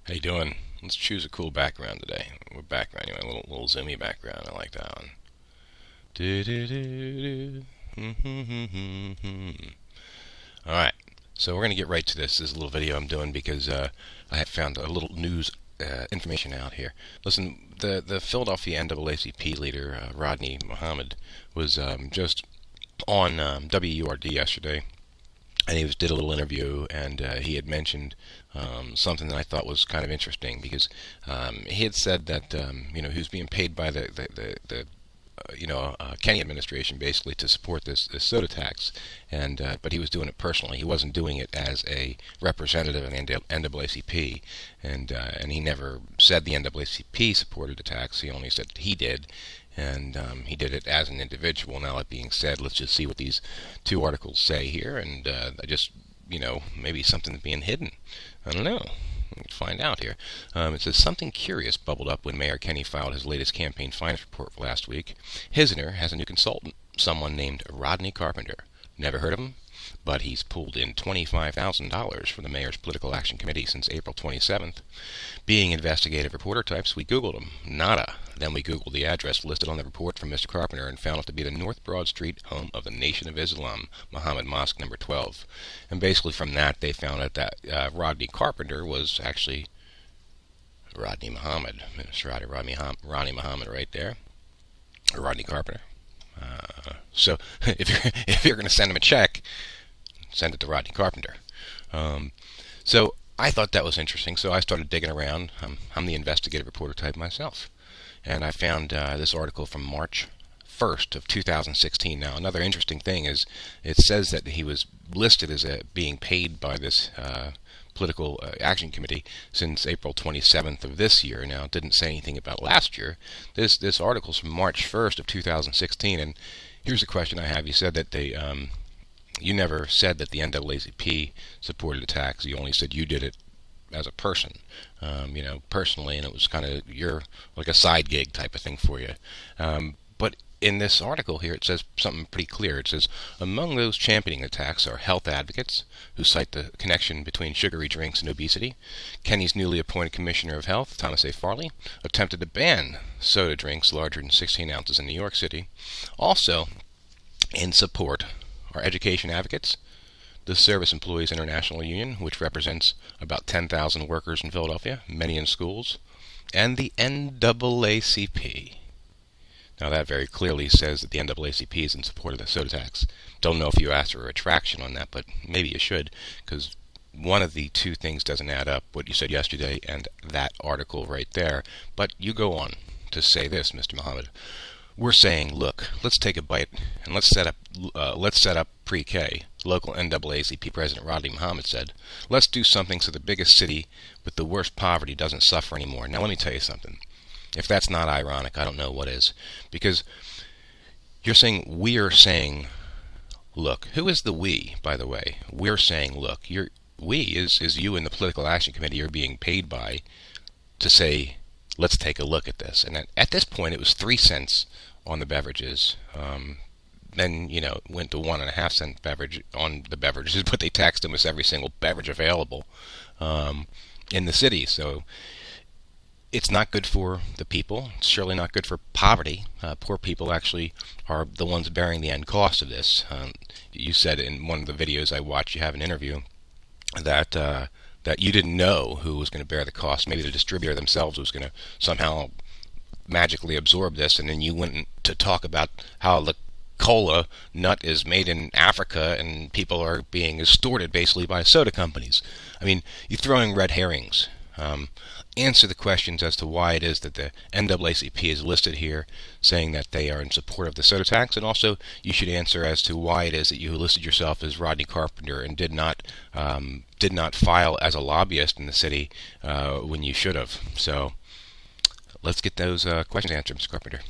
How you doing? Let's choose a cool background today. What background? You want a little zoomy background? I like that one. Do do do do. All right. So we're gonna get right to this. This little video I'm doing because I have found a little news information out here. Listen, the Philadelphia NAACP leader Rodney Muhammad was just on WURD yesterday. And he did a little interview, and he had mentioned something that I thought was kind of interesting because he had said that he was being paid by the Kenny administration basically to support this soda tax, and but he was doing it personally. He wasn't doing it as a representative of the NAACP, and he never said the NAACP supported the tax. He only said he did. And he did it as an individual. Now, that being said, let's just see what these two articles say here, and maybe something's being hidden. I don't know. Let's find out here. It says, something curious bubbled up when Mayor Kenny filed his latest campaign finance report last week. Hisner has a new consultant, someone named Rodney Carpenter. Never heard of him? But he's pulled in $25,000 from the Mayor's Political Action Committee since April 27th. Being investigative reporter types, we Googled him. Nada. Then we Googled the address listed on the report from Mr. Carpenter and found it to be the North Broad Street home of the Nation of Islam, Muhammad Mosque number 12. And basically from that, they found out that Rodney Carpenter was actually Rodney Muhammad. Mr. Rodney Muhammad right there. Or Rodney Carpenter. So if you're going to send him a check, send it to Rodney Carpenter. So I thought that was interesting, so I started digging around. I'm the investigative reporter type myself. And I found this article from March 1st of 2016. Now, another interesting thing is it says that he was listed as being paid by this Political Action Committee since April 27th of this year. Now, it didn't say anything about last year. This article's from March 1st of 2016, and here's a question I have. You said that you never said that the NAACP supported the tax. You only said you did it as a person, personally, and it was kind of like a side gig type of thing for you. But in this article here, it says something pretty clear. It says, among those championing the tax are health advocates who cite the connection between sugary drinks and obesity. Kenny's newly appointed Commissioner of Health, Thomas A. Farley, attempted to ban soda drinks larger than 16 ounces in New York City. Also, in support are education advocates, the Service Employees International Union, which represents about 10,000 workers in Philadelphia, many in schools, and the NAACP. Now, that very clearly says that the NAACP is in support of the soda tax. Don't know if you asked for a retraction on that, but maybe you should, because one of the two things doesn't add up, what you said yesterday and that article right there. But you go on to say this, Mr. Muhammad. We're saying, look, let's take a bite and let's set up pre-K. Local NAACP President Rodney Muhammad said, let's do something so the biggest city with the worst poverty doesn't suffer anymore. Now, let me tell you something. If that's not ironic, I don't know what is. Because you're saying, we're saying, look. Who is the we, by the way? We're saying, look. We is you in the Political Action Committee you're being paid by to say, let's take a look at this. And at this point, it was 3 cents on the beverages. Then, it went to 1.5 cent beverage on the beverages, but they taxed almost every single beverage available in the city. So it's not good for the people. It's surely not good for poverty. Poor people actually are the ones bearing the end cost of this. You said in one of the videos I watched, you have an interview that you didn't know who was going to bear the cost. Maybe the distributor themselves was going to somehow magically absorb this, and then you went to talk about how the cola nut is made in Africa and people are being extorted basically by soda companies. I mean, you're throwing red herrings. Answer the questions as to why it is that the NAACP is listed here, saying that they are in support of the soda tax, and also you should answer as to why it is that you listed yourself as Rodney Carpenter and did not file as a lobbyist in the city when you should have. So let's get those questions answered, Mr. Carpenter.